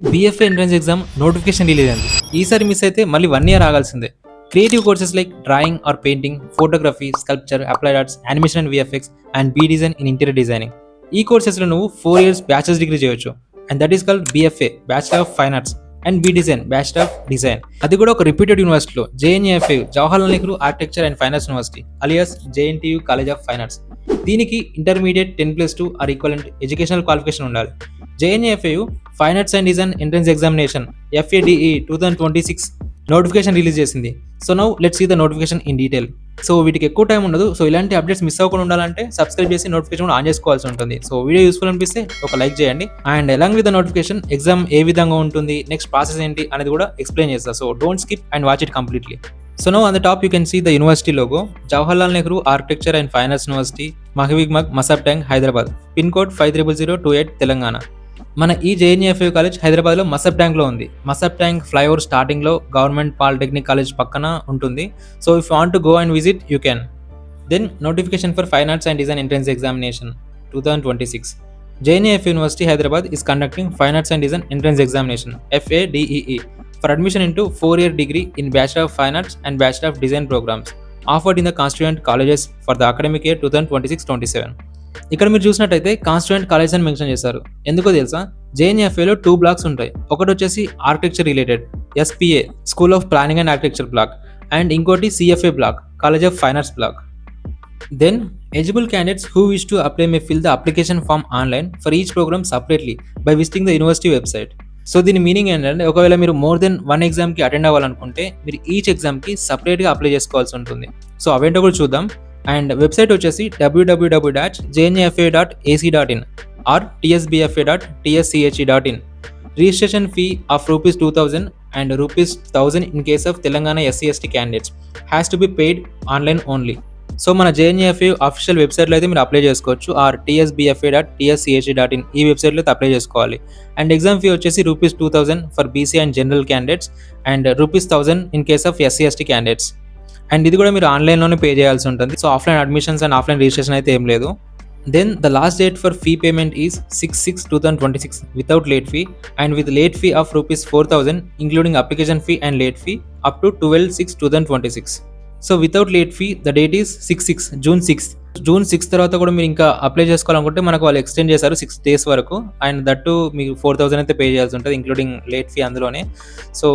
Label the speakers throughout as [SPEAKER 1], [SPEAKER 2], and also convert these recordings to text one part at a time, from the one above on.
[SPEAKER 1] BFA entrance exam notification release అయింది. ఈసారి miss అయితే మళ్ళీ 1 ఇయర్ ఆగాల్సిందే. Creative courses like drawing or painting, photography, sculpture, applied arts, animation and VFX and B design in interior designing. ఈ కోర్సెస్లో నువ్వు 4 years bachelor's degree చేయొచ్చు. And that is called BFA, bachelor of fine arts, and B design, bachelor of design. అది కూడా ఒక reputed యూనివర్సిటీలో, JNAFA, Jawaharlal Nehru architecture and fine arts university alias JNTU college of fine arts. దీనికి intermediate 10+2 or equivalent educational qualification ఉండాలి. JNAFAU fine arts and design entrance examination FADE 2026 notification release చేసింది. So now let's see the notification in detail. So వీటికి ఎక్కువ time ఉండదు. So ఇలాంటి updates miss అవ్వకుండా ఉండాలంటే subscribe చేసి నోటిఫికేషన్ కూడా ఆన్ చేసుకోవాల్సి ఉంటుంది. సో వీడియో యూస్ఫుల్ అనిపిస్తే ఒక లైక్ చేయండి. And along with the notification exam ఏ విధంగా ఉంటుంది, నెక్స్ట్ ప్రాసెస్ ఏంటి అనేది కూడా ఎక్స్ప్లెయిన్ చేస్తా. So don't skip and watch it completely. So now on the top you can see the university logo, Jawaharlal Nehru Architecture and Fine Arts University, Mahivigmag, Masabtang, Hyderabad. Pin code 500028 Telangana. మన ఈ జేఎన్ఏఎఫ్ఏ college హైదరాబాద్లో మసబ్ ట్యాంక్లో ఉంది. Masab Tank flyover స్టార్టింగ్లో government polytechnic college పక్కన ఉంటుంది. So if you want to go and visit you can. Then notification for fine arts and design entrance examination 2026. JNAF University Hyderabad is conducting Fine Arts and Design Entrance Examination FADEE for admission into 4-year degree in Bachelor of Fine Arts and Bachelor of Design programs offered in the constituent colleges for the academic year 2026-27. ఇక్కడ మీరు చూసినట్టయితే constituent college అని mention చేశారు. ఎందుకో తెలుసా? జేఎన్ఏఎఫ్ఏలో 2 blocks ఉంటాయి. ఒకటి వచ్చేసి architecture related SPA school of planning and architecture block, and ఇంకోటి CFA block college of fine arts block. Then, eligible candidates who wish to apply may fill the application form online for each program separately by visiting the university website. So దీని meaning ఏంటంటే, ఒకవేళ మీరు more than 1 ఎగ్జామ్కి attend అవ్వాలనుకుంటే మీరు each ఎగ్జామ్కి సపరేట్గా apply చేసుకోవాల్సి ఉంటుంది. సో అవేంటో కూడా చూద్దాం. అండ్ వెబ్సైట్ వచ్చేసి www.jnafa.ac.in or tsbfa.tsze.in. Registration fee of ₹2,000 and ₹1,000 in case of Telangana SC/ST candidates has to be paid online only. So మన జేఎన్ఏఎఫ్ఏ అఫీషియల్ వెబ్సైట్లో అయితే మీరు అప్లై చేసుకోవచ్చు, ఆర్ tsbfa.tsze.in ఈ వెబ్సైట్లో అయితే అప్లై చేసుకోవాలి. అండ్ ఎగ్జామ్ ఫీ వచ్చేసి ₹2,000 for BC and general candidates and ₹1,000 in case of SC/ST candidates. And ఇది కూడా మీరు ఆన్లైన్లోనే పే చేయాల్సి ఉంటుంది. So offline admissions and offline registration అయితే ఏం లేదు. Then the last date for fee payment is 6/6/2026 without late fee and with late fee of ₹4,000 including application fee and late fee up to 12/6/2026. So without late fee the date is June 6th. June 6th తర్వాత కూడా మీరు ఇంకా apply చేసుకోవాలనుకుంటే మనకు వాళ్ళు extend చేశారు 6 days వరకు. And that మీకు 4,000 అయితే పే చేయాల్సి ఉంటుంది ఇంక్లూడింగ్ లేట్ ఫీ అందులోనే. So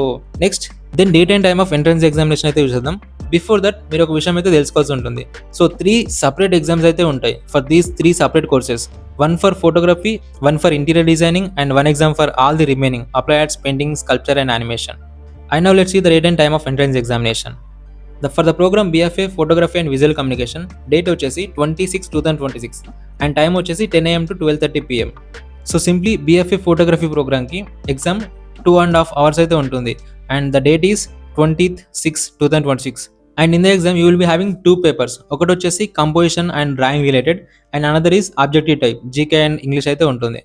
[SPEAKER 1] next then date and time of entrance examination అయితే చూద్దాం. బిఫోర్ దట్ మీరు ఒక విషయం అయితే తెలుసుకోవాల్సి ఉంటుంది. సో 3 సపరేట్ ఎగ్జామ్స్ అయితే ఉంటాయి for these 3 separate courses. 1 for photography, 1 for interior designing and 1 exam for all the remaining applied arts, painting, sculpture and animation. And now let's see the date and time of entrance examination. For the program BFA Photography and Visual Communication, date వచ్చేసి 26/2026 and time వచ్చేసి 10 AM to 12:30 PM. So simply BFA photography ప్రోగ్రామ్కి exam 2.5 hours అయితే ఉంటుంది. And the date is 20/6/2026. And in the exam you will be having 2 papers. ఒకటి వచ్చేసి composition and drawing related and another is objective type GK and English అయితే ఉంటుంది.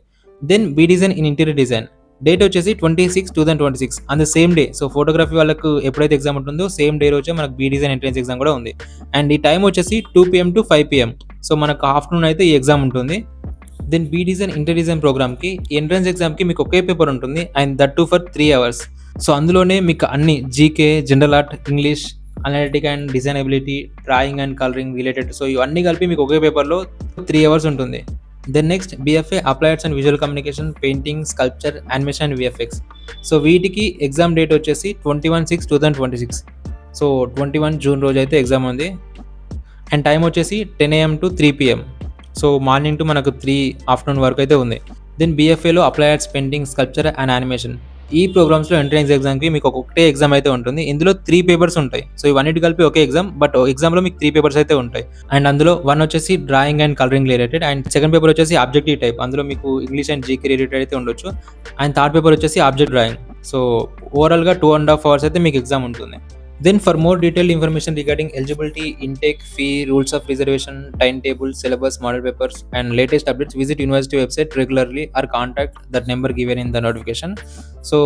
[SPEAKER 1] Then B design in interior design date వచ్చేసి 26/2026 on the same day. So photography వాళ్ళకు ఎప్పుడైతే exam ఉంటుందో same day రోజే మనకు బీ డిజైన్ ఎంట్రన్స్ ఎగ్జామ్ కూడా ఉంది. అండ్ ఈ టైం వచ్చేసి 2 PM to 5 PM. సో మనకు ఆఫ్టర్నూన్ అయితే ఈ ఎగ్జామ్ ఉంటుంది. Then B design inter design ప్రోగ్రామ్కి ఎంట్రన్స్ ఎగ్జామ్కి మీకు ఒకే పేపర్ ఉంటుంది and that too for 3 hours. So అందులోనే మీకు అన్ని GK, general art, English, analytic and designability, drawing and colouring related, so ఇవన్నీ కలిపి మీకు ఒకే పేపర్లో 3 hours ఉంటుంది. Then next BFA applied arts and visual communication, painting, sculpture, animation and VFX. So వీటికి ఎగ్జామ్ డేట్ వచ్చేసి 21/6/2026. సో 21 June రోజు అయితే ఎగ్జామ్ ఉంది. అండ్ టైం వచ్చేసి 10 AM to 3 PM. So morning to మనకు 3 ఆఫ్టర్నూన్ వరకు అయితే ఉంది. దెన్ BFAలో applied arts, painting, sculpture and animation ఈ ప్రోగ్రామ్స్లో ఎంట్రన్స్ ఎగ్జామ్కి మీకు ఒకటే ఎగ్జామ్ అయితే ఉంటుంది. ఇందులో 3 papers ఉంటాయి. సో ఇవన్నిటి కలిపి ఒకే ఎగ్జామ్, బట్ ఎగ్జామ్లో మీకు 3 papers అయితే ఉంటాయి. అండ్ అందులో 1 వచ్చేసి drawing and colouring related and second paper వచ్చేసి ఆబ్జెక్టివ్ టైప్, అందులో మీకు ఇంగ్లీష్ అండ్ GK రిలేటెడ్ అయితే ఉండొచ్చు. అండ్ థర్డ్ పేపర్ వచ్చేసి ఆబ్జెక్ట్ డ్రాయింగ్. సో ఓవరాల్గా 2.5 hours అయితే మీకు ఎగ్జామ్ ఉంటుంది. Then for more detailed information regarding eligibility, intake, fee, rules of reservation, timetable, syllabus, model papers and latest updates, visit university website regularly or contact that number given in the notification. So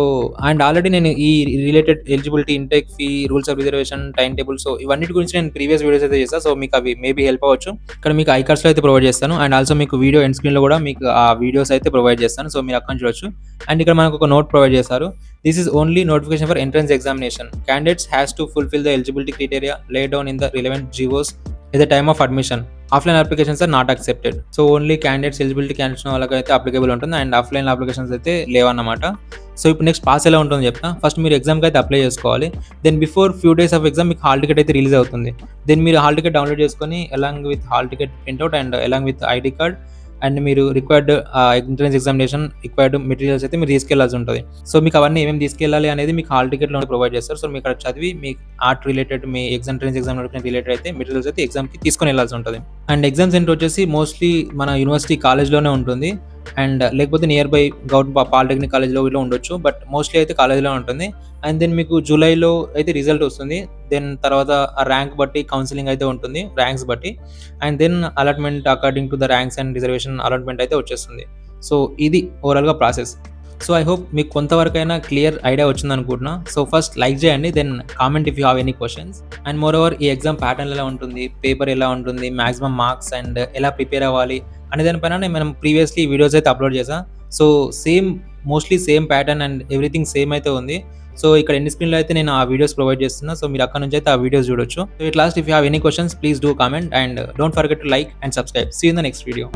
[SPEAKER 1] and already నేను ఈ related eligibility, intake fee, rules of reservation, time table, so ఇవన్నిటి గురించి నేను previous videos అయితే చేస్తాను. So మీకు అవి maybe help అవ్వచ్చు. ఇక్కడ మీకు ఐకార్డ్స్లో అయితే ప్రొవైడ్ చేస్తాను. అండ్ ఆల్సో మీకు వీడియో ఎండ్ స్క్రీన్లో కూడా మీకు ఆ వీడియోస్ అయితే ప్రొవైడ్ చేస్తాను. సో మీరు అక్కడ చూడొచ్చు. అండ్ ఇక్కడ మనకు ఒక నోట్ ప్రొవైడ్ చేస్తారు. This is only notification for entrance examination. Candidates has to fulfill the eligibility criteria laid down in the relevant GOs at the time of admission. Offline applications are not accepted. So only candidates eligibility candidates వాళ్ళకైతే applicable ఉంటుంది. And offline applications అయితే లేవన్నమాట. So ఇప్పుడు next pass ఎలా ఉంటుందో చెప్తా. First మీరు ఎగ్జామ్కి అయితే అప్లై చేసుకోవాలి. Then before few days of exam మీకు హాల్ టికెట్ అయితే రిలీజ్ అవుతుంది. దెన్ మీరు హాల్ టికెట్ డౌన్లోడ్ చేసుకొని along with hall ticket printout and along with ID card and మీరు required entrance examination required materials అయితే మీరు తీసుకెళ్లాల్సి ఉంటుంది. సో మీకు అవన్నీ ఏమేమి తీసుకెళ్ళాలి అనేది మీకు హాల్ టికెట్లో ప్రొవైడ్ చేస్తారు. సో మీకు అక్కడ చదివి మీ ఆర్ట్ రిలేటెడ్, మీ ఎంట్రన్స్ ఎగ్జామ్ రిలేటెడ్ అయితే మెటీరియల్స్ అయితే ఎగ్జామ్కి తీసుకొని వెళ్ళాల్సి ఉంటుంది. అండ్ ఎగ్జామ్ సెంటర్ వచ్చేసి మోస్ట్లీ మన యూనివర్సిటీ కాలేజ్లోనే ఉంటుంది. అండ్ లేకపోతే నియర్ బై గవర్నమెంట్ పాలిటెక్నిక్ కాలేజ్లో వీళ్ళు ఉండొచ్చు. బట్ మోస్ట్లీ అయితే కాలేజ్లో ఉంటుంది. అండ్ దెన్ మీకు జూలైలో అయితే రిజల్ట్ వస్తుంది. దెన్ తర్వాత ఆ ర్యాంక్ బట్టి కౌన్సిలింగ్ అయితే ఉంటుంది, ర్యాంక్స్ బట్టి. And then allotment according to the ranks and reservation allotment అయితే వచ్చేస్తుంది. సో ఇది ఓవరాల్గా ప్రాసెస్. సో ఐ హోప్ మీకు కొంతవరకైనా క్లియర్ ఐడియా వచ్చింది అనుకుంటున్నా. సో ఫస్ట్ లైక్ చేయండి, then comment if you have any questions. And moreover ఈ ఎగ్జామ్ ప్యాటర్న్ ఎలా ఉంటుంది, పేపర్ ఎలా ఉంటుంది, మాక్సిమం మార్క్స్ అండ్ ఎలా ప్రిపేర్ అవ్వాలి అనే దానిపైన మనం ప్రీవియస్లీ వీడియోస్ అయితే అప్లోడ్ చేసాం. So mostly same pattern and everything same అయితే ఉంది. సో ఇక్కడ ఎండ్ స్క్రీన్లో అయితే నేను ఆ వీడియోస్ ప్రొవైడ్ చేస్తున్నా. సో మీరు అక్కడ నుంచి అయితే ఆ వీడియోస్ చూడొచ్చు. So it last if you have any questions please do comment and don't forget to like and subscribe. See in the next video.